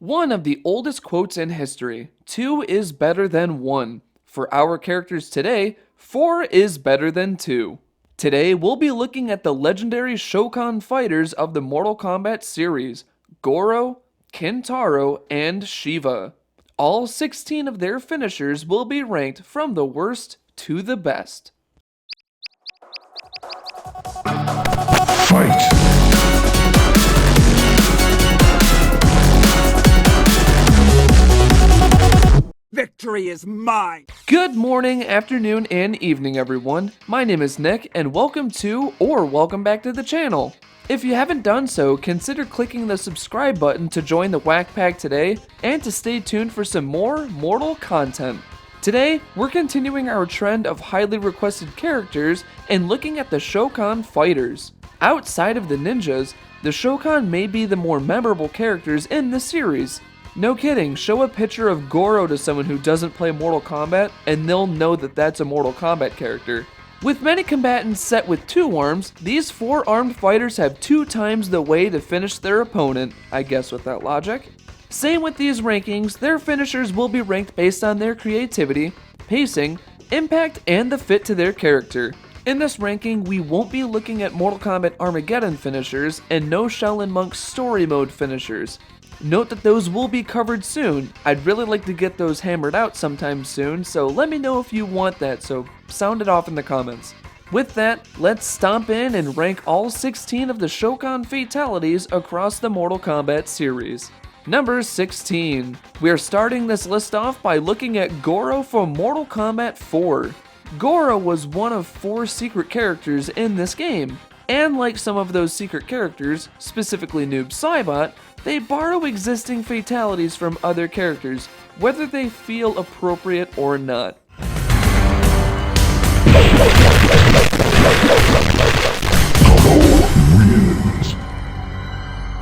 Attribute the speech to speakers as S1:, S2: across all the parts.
S1: One of the oldest quotes in history: 2 is better than 1. For our characters today, 4 is better than 2. Today, we'll be looking at the legendary Shokan fighters of the Mortal Kombat series: Goro, Kintaro, and Sheeva. All 16 of their finishers will be ranked from the worst to the best.
S2: Fight!
S3: Victory is mine!
S1: Good morning, afternoon, and evening, everyone. My name is Nick, and welcome to, or welcome back to the channel. If you haven't done so, consider clicking the subscribe button to join the Whack Pack today, and to stay tuned for some more Mortal content. Today, we're continuing our trend of highly requested characters and looking at the Shokan fighters. Outside of the ninjas, the Shokan may be the more memorable characters in the series. No kidding, show a picture of Goro to someone who doesn't play Mortal Kombat, and they'll know that that's a Mortal Kombat character. With many combatants set with 2 arms, these 4-armed fighters have 2 times the way to finish their opponent, I guess with that logic. Same with these rankings, their finishers will be ranked based on their creativity, pacing, impact, and the fit to their character. In this ranking, we won't be looking at Mortal Kombat Armageddon finishers and no Shaolin Monk story mode finishers. Note that those will be covered soon. I'd really like to get those hammered out sometime soon, so let me know if you want that, so sound it off in the comments. With that, let's stomp in and rank all 16 of the Shokan fatalities across the Mortal Kombat series. Number 16. We are starting this list off by looking at Goro from Mortal Kombat 4. Goro was one of 4 secret characters in this game, and like some of those secret characters, specifically Noob Saibot, they borrow existing fatalities from other characters, whether they feel appropriate or not.
S2: Wins.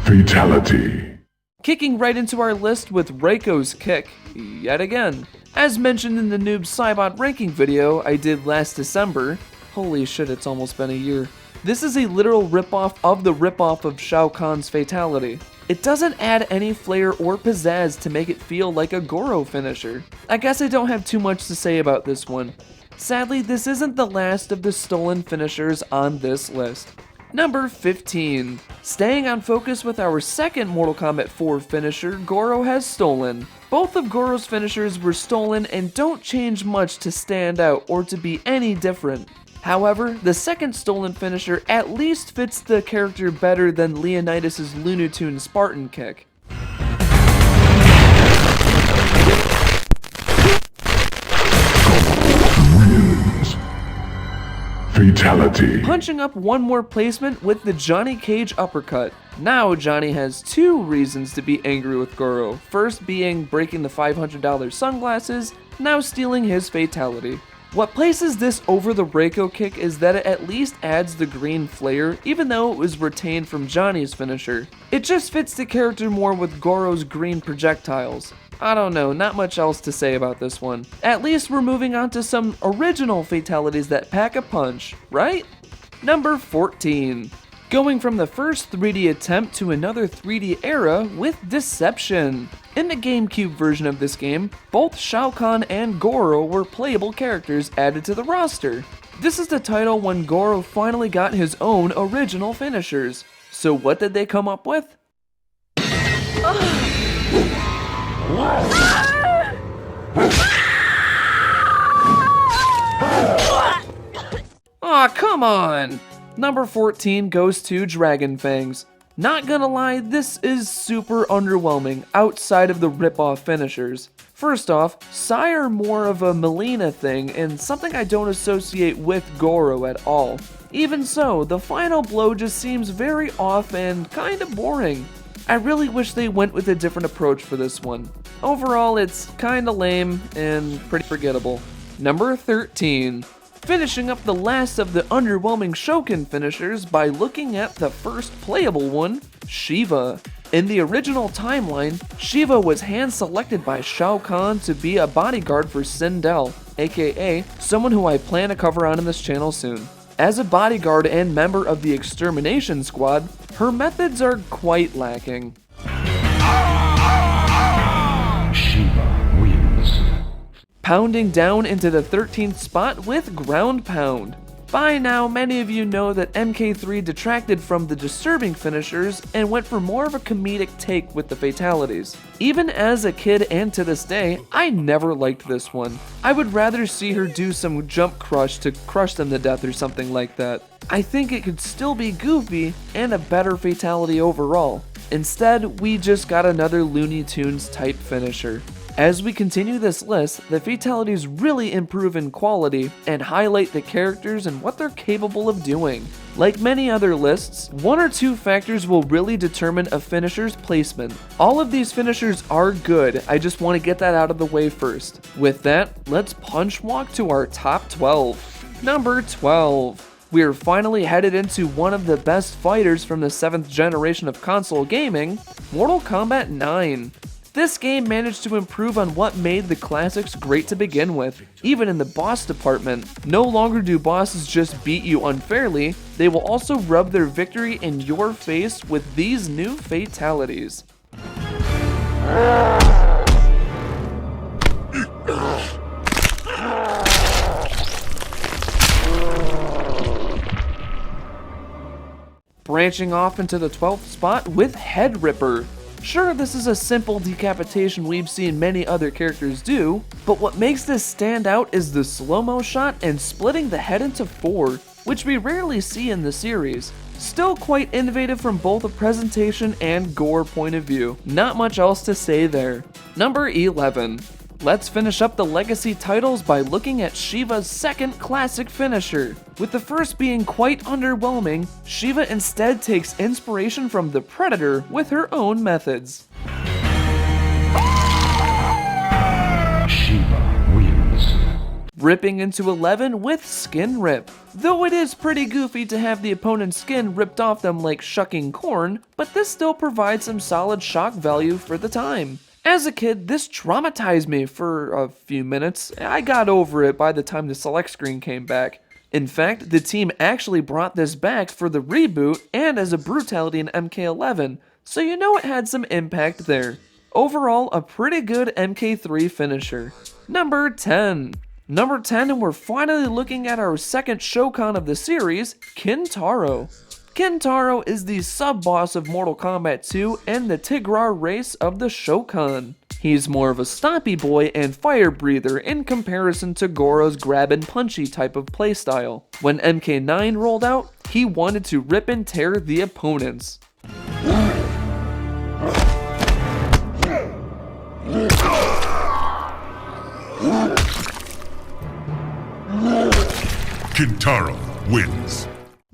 S2: Fatality.
S1: Kicking right into our list with Reiko's kick, yet again. As mentioned in the Noob Saibot ranking video I did last December, holy shit, it's almost been a year. This is a literal ripoff of the ripoff of Shao Kahn's fatality. It doesn't add any flair or pizzazz to make it feel like a Goro finisher. I guess I don't have too much to say about this one. Sadly, this isn't the last of the stolen finishers on this list. Number 15. Staying on focus with our second Mortal Kombat 4 finisher, Goro has stolen. Both of Goro's finishers were stolen and don't change much to stand out or to be any different. However, the second stolen finisher at least fits the character better than Leonidas' Looney Tunes Spartan kick.
S2: Wins. Fatality.
S1: Punching up one more placement with the Johnny Cage uppercut. Now Johnny has 2 reasons to be angry with Goro. First being breaking the $500 sunglasses, now stealing his fatality. What places this over the Reiko kick is that it at least adds the green flair, even though it was retained from Johnny's finisher. It just fits the character more with Goro's green projectiles. I don't know, not much else to say about this one. At least we're moving on to some original fatalities that pack a punch, right? Number 14. Going from the first 3D attempt to another 3D era with Deception. In the GameCube version of this game, both Shao Kahn and Goro were playable characters added to the roster. This is the title when Goro finally got his own original finishers. So what did they come up with? Aw, come on! Number 14 goes to Dragon Fangs. Not gonna lie, this is super underwhelming outside of the ripoff finishers. First off, Sai are more of a Melina thing and something I don't associate with Goro at all. Even so, the final blow just seems very off and kinda boring. I really wish they went with a different approach for this one. Overall, it's kinda lame and pretty forgettable. Number 13. Finishing up the last of the underwhelming Shokan finishers by looking at the first playable one, Sheeva. In the original timeline, Sheeva was hand-selected by Shao Kahn to be a bodyguard for Sindel, aka someone who I plan to cover on in this channel soon. As a bodyguard and member of the Extermination Squad, her methods are quite lacking. pounding down into the 13th spot with Ground Pound. By now, many of you know that MK3 detracted from the disturbing finishers and went for more of a comedic take with the fatalities. Even as a kid and to this day, I never liked this one. I would rather see her do some jump crush to crush them to death or something like that. I think it could still be goofy and a better fatality overall. Instead, we just got another Looney Tunes type finisher. As we continue this list, the fatalities really improve in quality and highlight the characters and what they're capable of doing. Like many other lists, one or two factors will really determine a finisher's placement. All of these finishers are good, I just want to get that out of the way first. With that, let's punch walk to our top 12. Number 12. We are finally headed into one of the best fighters from the 7th generation of console gaming, Mortal Kombat 9. This game managed to improve on what made the classics great to begin with, even in the boss department. No longer do bosses just beat you unfairly, they will also rub their victory in your face with these new fatalities. Branching off into the 12th spot with Head Ripper. Sure, this is a simple decapitation we've seen many other characters do, but what makes this stand out is the slow-mo shot and splitting the head into 4, which we rarely see in the series. Still quite innovative from both a presentation and gore point of view. Not much else to say there. Number 11. Let's finish up the legacy titles by looking at Sheeva's second classic finisher. With the first being quite underwhelming, Sheeva instead takes inspiration from the Predator with her own methods.
S2: Sheeva wins.
S1: Ripping into 11 with Skin Rip. Though it is pretty goofy to have the opponent's skin ripped off them like shucking corn, but this still provides some solid shock value for the time. As a kid, this traumatized me for a few minutes. I got over it by the time the select screen came back. In fact, the team actually brought this back for the reboot and as a brutality in MK11, so you know it had some impact there. Overall, a pretty good MK3 finisher. Number 10. Number 10, and we're finally looking at our second Shokan of the series, Kintaro. Kintaro is the sub-boss of Mortal Kombat 2 and the Tigrar race of the Shokan. He's more of a stompy boy and fire breather in comparison to Goro's grab and punchy type of playstyle. When MK9 rolled out, he wanted to rip and tear the opponents.
S2: Kintaro wins.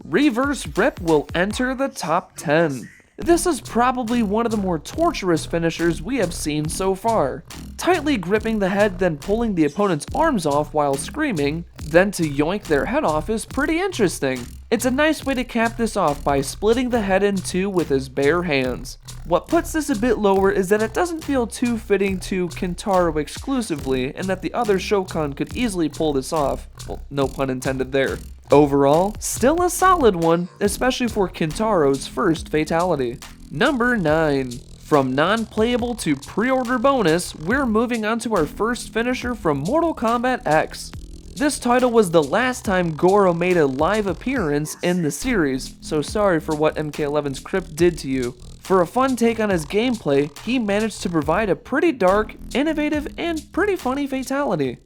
S1: Reverse Rip will enter the top 10. This is probably one of the more torturous finishers we have seen so far. Tightly gripping the head, then pulling the opponent's arms off while screaming, then to yoink their head off is pretty interesting. It's a nice way to cap this off by splitting the head in two with his bare hands. What puts this a bit lower is that it doesn't feel too fitting to Kintaro exclusively, and that the other Shokan could easily pull this off. Well, no pun intended there. Overall, still a solid one, especially for Kintaro's first fatality. Number 9. From non-playable to pre-order bonus, we're moving on to our first finisher from Mortal Kombat X. This title was the last time Goro made a live appearance in the series, so sorry for what MK11's Crypt did to you. For a fun take on his gameplay, he managed to provide a pretty dark, innovative, and pretty funny fatality.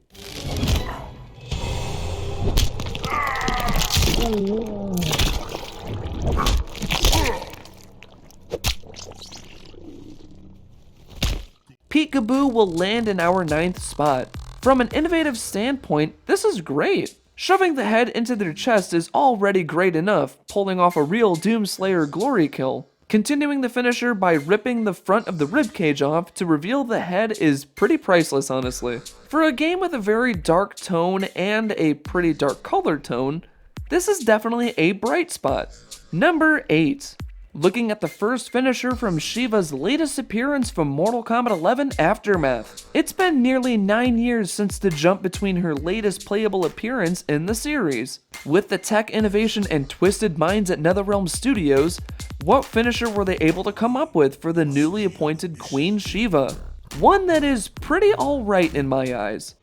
S1: Peekaboo will land in our 9th spot. From an innovative standpoint, this is great. Shoving the head into their chest is already great enough, pulling off a real Doomslayer glory kill. Continuing the finisher by ripping the front of the ribcage off to reveal the head is pretty priceless, honestly. For a game with a very dark tone and a pretty dark color tone, this is definitely a bright spot. Number 8. Looking at the first finisher from Sheeva's latest appearance from Mortal Kombat 11 Aftermath. It's been nearly 9 years since the jump between her latest playable appearance in the series. With the tech innovation and twisted minds at NetherRealm Studios, what finisher were they able to come up with for the newly appointed Queen Sheeva? One that is pretty alright in my eyes.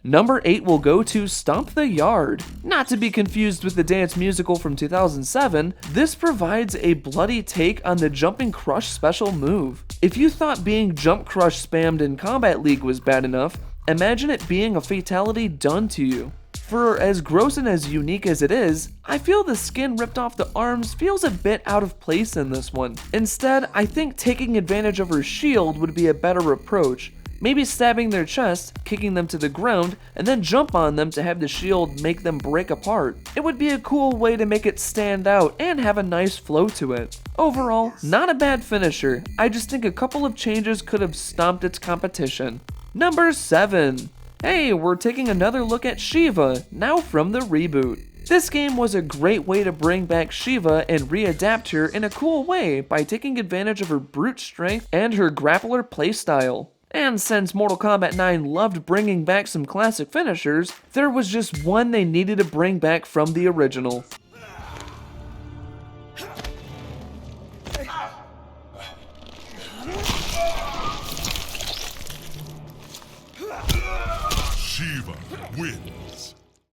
S1: Number 8 will go to Stomp the Yard. Not to be confused with the dance musical from 2007, this provides a bloody take on the Jumping Crush special move. If you thought being Jump Crush spammed in Combat League was bad enough, imagine it being a fatality done to you. For as gross and as unique as it is, I feel the skin ripped off the arms feels a bit out of place in this one. Instead, I think taking advantage of her shield would be a better approach. Maybe stabbing their chest, kicking them to the ground, and then jump on them to have the shield make them break apart. It would be a cool way to make it stand out and have a nice flow to it. Overall, not a bad finisher, I just think a couple of changes could have stomped its competition. Number 7. Hey, we're taking another look at Sheeva, now from the reboot. This game was a great way to bring back Sheeva and readapt her in a cool way by taking advantage of her brute strength and her grappler playstyle. And since Mortal Kombat 9 loved bringing back some classic finishers, there was just one they needed to bring back from the original.
S2: Sheeva wins.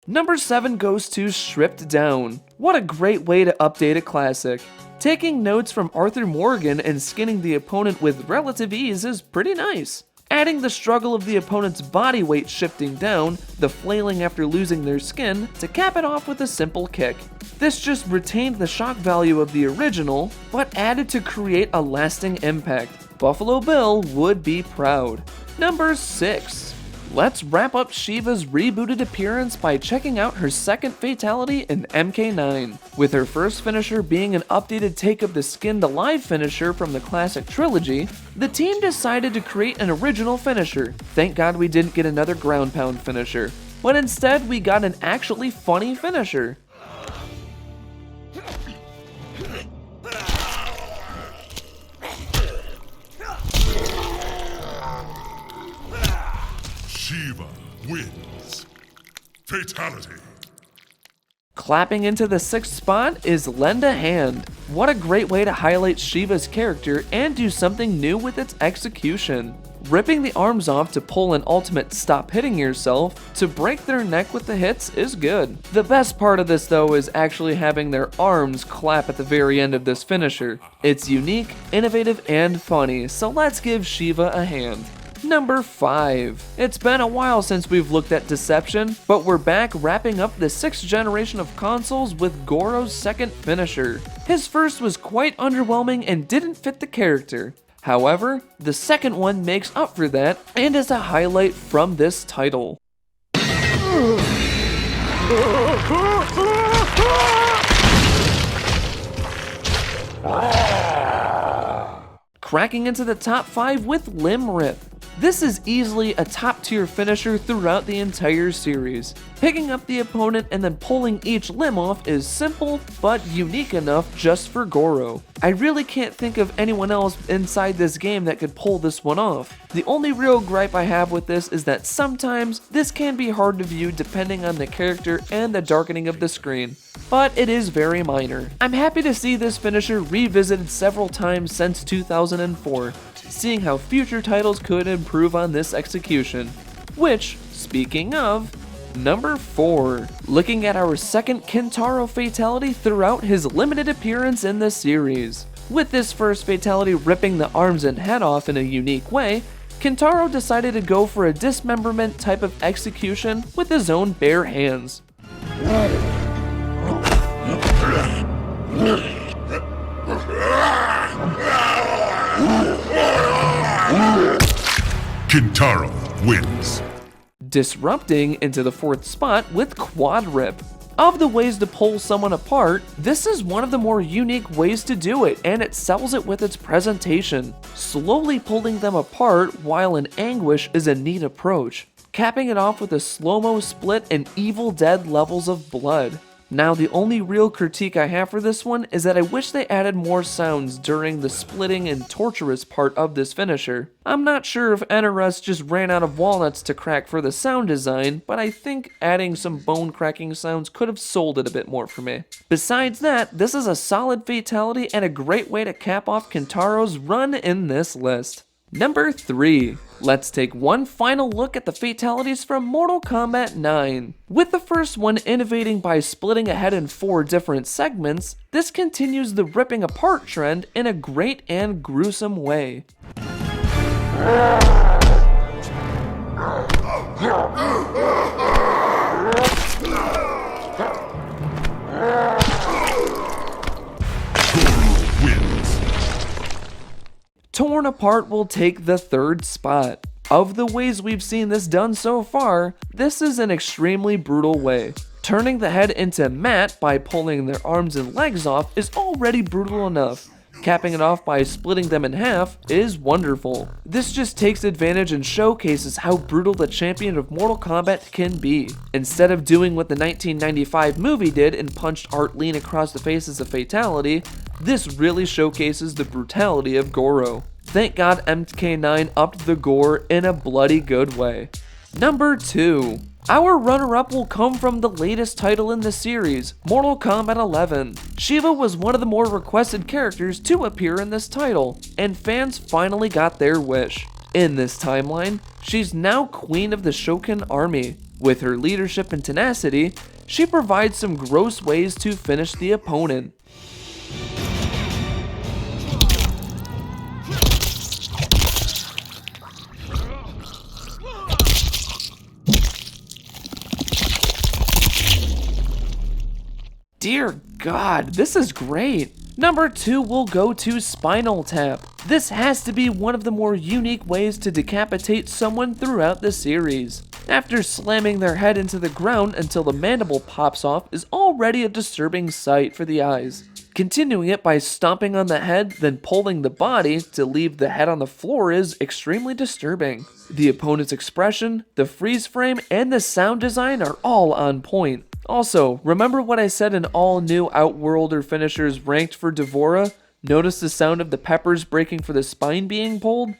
S1: Number 7 goes to Stripped Down. What a great way to update a classic. Taking notes from Arthur Morgan and skinning the opponent with relative ease is pretty nice. Adding the struggle of the opponent's body weight shifting down, the flailing after losing their skin, to cap it off with a simple kick. This just retained the shock value of the original, but added to create a lasting impact. Buffalo Bill would be proud. Number 6. Let's wrap up Sheeva's rebooted appearance by checking out her second fatality in MK9. With her first finisher being an updated take of the Skinned Alive finisher from the classic trilogy, the team decided to create an original finisher. Thank God we didn't get another ground pound finisher, but instead we got an actually funny finisher.
S2: Sheeva wins. Fatality.
S1: Clapping into the 6th spot is Lend a Hand. What a great way to highlight Sheeva's character and do something new with its execution. Ripping the arms off to pull an ultimate stop hitting yourself to break their neck with the hits is good. The best part of this though is actually having their arms clap at the very end of this finisher. It's unique, innovative, and funny, so let's give Sheeva a hand. Number 5. It's been a while since we've looked at Deception, but we're back wrapping up the 6th generation of consoles with Goro's second finisher. His first was quite underwhelming and didn't fit the character. However, the second one makes up for that and is a highlight from this title. Cracking into the top 5 with Limb Rip. This is easily a top tier finisher throughout the entire series. Picking up the opponent and then pulling each limb off is simple, but unique enough just for Goro. I really can't think of anyone else inside this game that could pull this one off. The only real gripe I have with this is that sometimes this can be hard to view depending on the character and the darkening of the screen, but it is very minor. I'm happy to see this finisher revisited several times since 2004. Seeing how future titles could improve on this execution. Which, speaking of, number 4. Looking at our second Kintaro fatality throughout his limited appearance in the series. With this first fatality ripping the arms and head off in a unique way, Kintaro decided to go for a dismemberment type of execution with his own bare hands.
S2: Kintaro wins.
S1: Disrupting into the 4th spot with Quad Rip. Of the ways to pull someone apart, this is one of the more unique ways to do it, and it sells it with its presentation. Slowly pulling them apart while in anguish is a neat approach, capping it off with a slow-mo split and Evil Dead levels of blood. Now, the only real critique I have for this one is that I wish they added more sounds during the splitting and torturous part of this finisher. I'm not sure if NRS just ran out of walnuts to crack for the sound design, but I think adding some bone cracking sounds could have sold it a bit more for me. Besides that, this is a solid fatality and a great way to cap off Kintaro's run in this list. Number 3. Let's take one final look at the fatalities from Mortal Kombat 9. With the first one innovating by splitting a head in 4 different segments, this continues the ripping apart trend in a great and gruesome way. Torn Apart will take the 3rd spot. Of the ways we've seen this done so far, this is an extremely brutal way. Turning the head into matte by pulling their arms and legs off is already brutal enough. Capping it off by splitting them in half is wonderful. This just takes advantage and showcases how brutal the champion of Mortal Kombat can be. Instead of doing what the 1995 movie did and punched Art lean across the face as a fatality, this really showcases the brutality of Goro. Thank God MK9 upped the gore in a bloody good way. Number 2. Our runner-up will come from the latest title in the series, Mortal Kombat 11. Sheeva was one of the more requested characters to appear in this title, and fans finally got their wish. In this timeline, she's now queen of the Shokan army. With her leadership and tenacity, she provides some gross ways to finish the opponent. Dear God, this is great. Number 2 will go to Spinal Tap. This has to be one of the more unique ways to decapitate someone throughout the series. After slamming their head into the ground until the mandible pops off is already a disturbing sight for the eyes. Continuing it by stomping on the head, then pulling the body to leave the head on the floor is extremely disturbing. The opponent's expression, the freeze frame, and the sound design are all on point. Also, remember what I said in all new Outworlder finishers ranked for Devora? Notice the sound of the peppers breaking for the spine being pulled?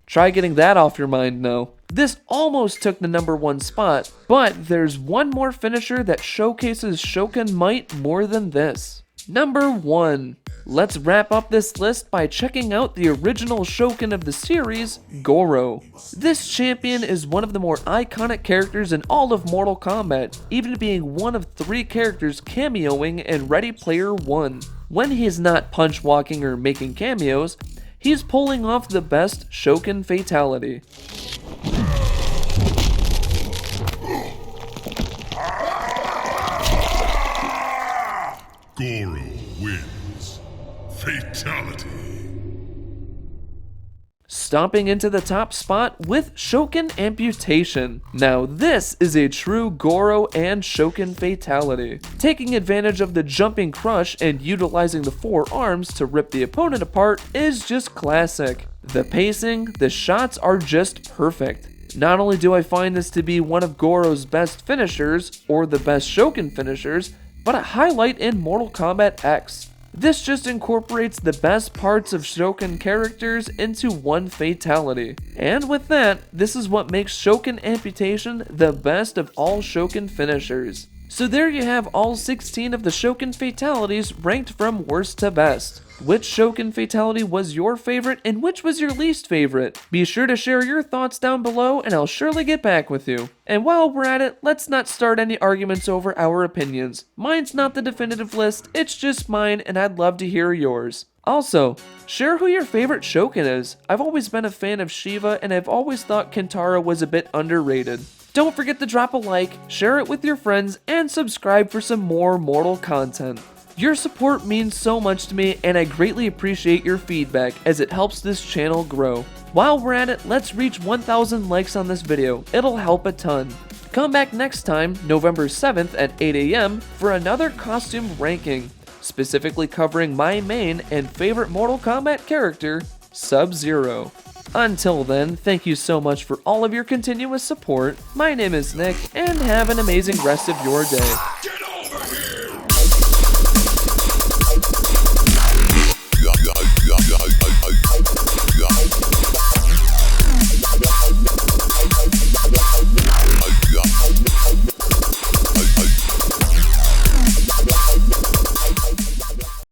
S1: Try getting that off your mind now. This almost took the number 1 spot, but there's one more finisher that showcases Shokan might more than this. Number 1. Let's wrap up this list by checking out the original Shokan of the series, Goro. This champion is one of the more iconic characters in all of Mortal Kombat, even being one of 3 characters cameoing in Ready Player One. When he is not punch-walking or making cameos, he's pulling off the best Shokan fatality.
S2: Goro wins. Fatality.
S1: Stomping into the top spot with Shokan Amputation. Now this is a true Goro and Shokan fatality. Taking advantage of the jumping crush and utilizing the 4 arms to rip the opponent apart is just classic. The pacing, the shots are just perfect. Not only do I find this to be one of Goro's best finishers, or the best Shokan finishers, but a highlight in Mortal Kombat X. This just incorporates the best parts of Shokan characters into one fatality. And with that, this is what makes Shokan Amputation the best of all Shokan finishers. So there you have all 16 of the Shokan fatalities ranked from worst to best. Which Shokan fatality was your favorite and which was your least favorite? Be sure to share your thoughts down below and I'll surely get back with you. And while we're at it, let's not start any arguments over our opinions. Mine's not the definitive list, it's just mine and I'd love to hear yours. Also, share who your favorite Shokan is. I've always been a fan of Sheeva and I've always thought Kintaro was a bit underrated. Don't forget to drop a like, share it with your friends, and subscribe for some more Mortal content. Your support means so much to me and I greatly appreciate your feedback as it helps this channel grow. While we're at it, let's reach 1,000 likes on this video, it'll help a ton. Come back next time, November 7th at 8 AM for another costume ranking, specifically covering my main and favorite Mortal Kombat character, Sub-Zero. Until then, thank you so much for all of your continuous support. My name is Nick, and have an amazing rest of your day.